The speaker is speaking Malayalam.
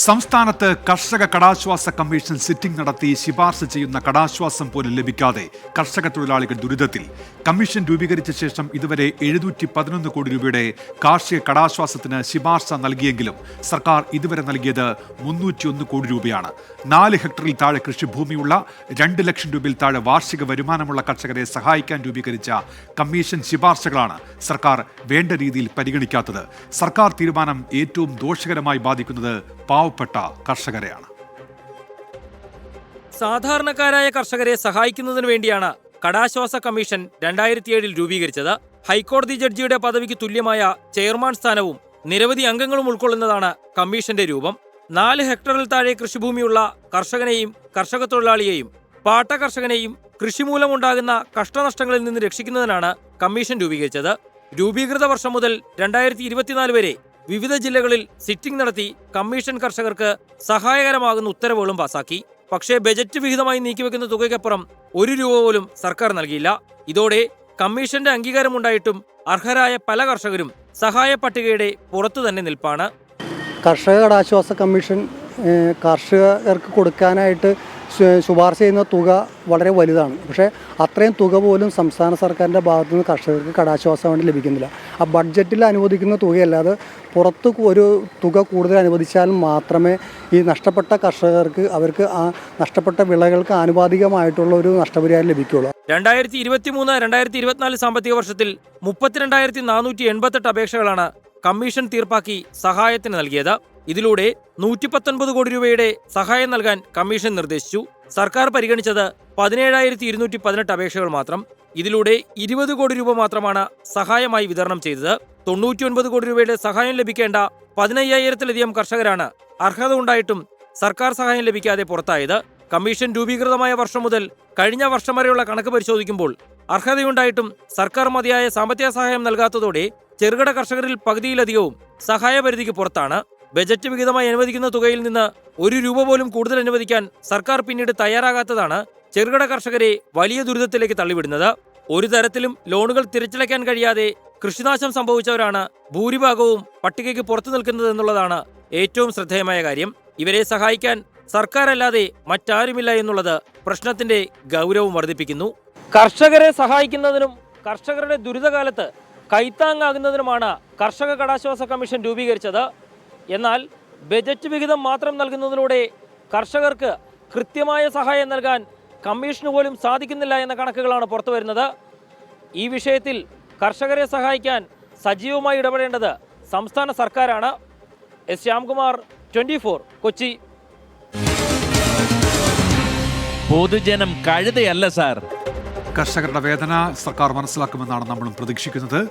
സംസ്ഥാനത്ത് കർഷക കടാശ്വാസ കമ്മീഷൻ സിറ്റിംഗ് നടത്തി ശുപാർശ ചെയ്യുന്ന കടാശ്വാസം പോലും ലഭിക്കാതെ കർഷക തൊഴിലാളികൾ ദുരിതത്തിൽ. കമ്മീഷൻ രൂപീകരിച്ച ശേഷം ഇതുവരെ 711 കോടി രൂപയുടെ കാർഷിക കടാശ്വാസത്തിന് ശുപാർശ നൽകിയെങ്കിലും സർക്കാർ ഇതുവരെ നൽകിയത് 301 കോടി രൂപയാണ്. 4 ഹെക്ടറിൽ താഴെ കൃഷിഭൂമിയുള്ള 2 ലക്ഷം രൂപയിൽ താഴെ വാർഷിക വരുമാനമുള്ള കർഷകരെ സഹായിക്കാൻ രൂപീകരിച്ച കമ്മീഷൻ ശുപാർശകളാണ് സർക്കാർ വേണ്ട രീതിയിൽ പരിഗണിക്കാത്തത്. സർക്കാർ തീരുമാനം ഏറ്റവും ദോഷകരമായി ബാധിക്കുന്നത് പാവപ്പെട്ട കർഷകരെയാണ്. സാധാരണക്കാരായ കർഷകരെ സഹായിക്കുന്നതിനു വേണ്ടിയാണ് കടാശ്വാസ കമ്മീഷൻ 2007 രൂപീകരിച്ചത്. ഹൈക്കോടതി ജഡ്ജിയുടെ പദവിക്ക് തുല്യമായ ചെയർമാൻ സ്ഥാനവും നിരവധി അംഗങ്ങളും ഉൾക്കൊള്ളുന്നതാണ് കമ്മീഷന്റെ രൂപം. 4 ഹെക്ടറിൽ താഴെ കൃഷിഭൂമിയുള്ള കർഷകനെയും കർഷക തൊഴിലാളിയെയും പാട്ട കർഷകനെയും കൃഷി മൂലമുണ്ടാകുന്ന കഷ്ടനഷ്ടങ്ങളിൽ നിന്ന് രക്ഷിക്കുന്നതിനാണ് കമ്മീഷൻ രൂപീകരിച്ചത്. രൂപീകൃത വർഷം മുതൽ 2024 വരെ വിവിധ ജില്ലകളിൽ സിറ്റിംഗ് നടത്തി കമ്മീഷൻ കർഷകർക്ക് സഹായകരമാകുന്ന ഉത്തരവുകളും പാസാക്കി. പക്ഷേ ബജറ്റ് വിഹിതമായി നീക്കിവെക്കുന്ന തുകയ്ക്കപ്പുറം 1 രൂപ പോലും സർക്കാർ നൽകിയില്ല. ഇതോടെ കമ്മീഷന്റെ അംഗീകാരമുണ്ടായിട്ടും അർഹരായ പല കർഷകരും സഹായ പട്ടികയുടെ പുറത്തു തന്നെ നിൽപ്പാണ്. കർഷക കടാശ്വാസ കമ്മീഷൻ കർഷകർക്ക് കൊടുക്കാനായിട്ട് ശുപാർശ ചെയ്യുന്ന തുക വളരെ വലുതാണ്. പക്ഷേ അത്രയും തുക പോലും സംസ്ഥാന സർക്കാരിൻ്റെ ഭാഗത്തു നിന്ന് കർഷകർക്ക് കടാശ്വാസം വേണ്ടി ലഭിക്കുന്നില്ല. ആ ബഡ്ജറ്റിൽ അനുവദിക്കുന്ന തുകയല്ലാതെ പുറത്ത് ഒരു തുക കൂടുതൽ അനുവദിച്ചാൽ മാത്രമേ ഈ നഷ്ടപ്പെട്ട കർഷകർക്ക് അവർക്ക് ആ നഷ്ടപ്പെട്ട വിളകൾക്ക് ആനുപാതികമായിട്ടുള്ള ഒരു നഷ്ടപരിഹാരം ലഭിക്കുകയുള്ളൂ. 2023-2024 സാമ്പത്തിക വർഷത്തിൽ 32,488 അപേക്ഷകളാണ് കമ്മീഷൻ തീർപ്പാക്കി സഹായത്തിന് നൽകിയത്. ഇതിലൂടെ 119 കോടി രൂപയുടെ സഹായം നൽകാൻ കമ്മീഷൻ നിർദ്ദേശിച്ചു. സർക്കാർ പരിഗണിച്ചത് 17,218 അപേക്ഷകൾ മാത്രം. ഇതിലൂടെ 20 കോടി രൂപ മാത്രമാണ് സഹായമായി വിതരണം ചെയ്തത്. 99 കോടി രൂപയുടെ സഹായം ലഭിക്കേണ്ട 15,000-ലധികം കർഷകരാണ് അർഹത ഉണ്ടായിട്ടും സർക്കാർ സഹായം ലഭിക്കാതെ പുറത്തായത്. കമ്മീഷൻ രൂപീകൃതമായ വർഷം മുതൽ കഴിഞ്ഞ വർഷം വരെയുള്ള കണക്ക് പരിശോധിക്കുമ്പോൾ അർഹതയുണ്ടായിട്ടും സർക്കാർ മതിയായ സാമ്പത്തിക സഹായം നൽകാത്തതോടെ ചെറുകിട കർഷകരിൽ പകുതിയിലധികവും സഹായപരിധിക്ക് പുറത്താണ്. ബജറ്റ് വിഹിതമായി അനുവദിക്കുന്ന തുകയിൽ നിന്ന് 1 രൂപ പോലും കൂടുതൽ അനുവദിക്കാൻ സർക്കാർ പിന്നീട് തയ്യാറാകാത്തതാണ് ചെറുകിട കർഷകരെ വലിയ ദുരിതത്തിലേക്ക് തള്ളിവിടുന്നത്. ഒരു തരത്തിലും ലോണുകൾ തിരിച്ചടയ്ക്കാൻ കഴിയാതെ കൃഷിനാശം സംഭവിച്ചവരാണ് ഭൂരിഭാഗവും പട്ടികയ്ക്ക് പുറത്തു നിൽക്കുന്നത് എന്നുള്ളതാണ് ഏറ്റവും ശ്രദ്ധേയമായ കാര്യം. ഇവരെ സഹായിക്കാൻ സർക്കാരല്ലാതെ മറ്റാരുമില്ല എന്നുള്ളത് പ്രശ്നത്തിന്റെ ഗൗരവം വർദ്ധിപ്പിക്കുന്നു. കർഷകരെ സഹായിക്കുന്നതിനും കർഷകരുടെ ദുരിതകാലത്ത് കൈത്താങ്ങാകുന്നതിനുമാണ് കർഷക കടാശ്വാസ കമ്മീഷൻ രൂപീകരിച്ചത്. എന്നാൽ ബജറ്റ് വിഹിതം മാത്രം നൽകുന്നതിലൂടെ കർഷകർക്ക് കൃത്യമായ സഹായം നൽകാൻ കമ്മീഷന് പോലും സാധിക്കുന്നില്ല എന്ന കണക്കുകളാണ് പുറത്തുവരുന്നത്. ഈ വിഷയത്തിൽ കർഷകരെ സഹായിക്കാൻ സജീവമായി ഇടപെടേണ്ടത് സംസ്ഥാന സർക്കാരാണ്. എസ് ശ്യാംകുമാർ, 24, കൊച്ചി. പൊതുജനം കഴുതയല്ല സാർ. കർഷകരുടെ വേദന സർക്കാർ മനസ്സിലാക്കുമെന്നാണ് നമ്മളും പ്രതീക്ഷിക്കുന്നത്.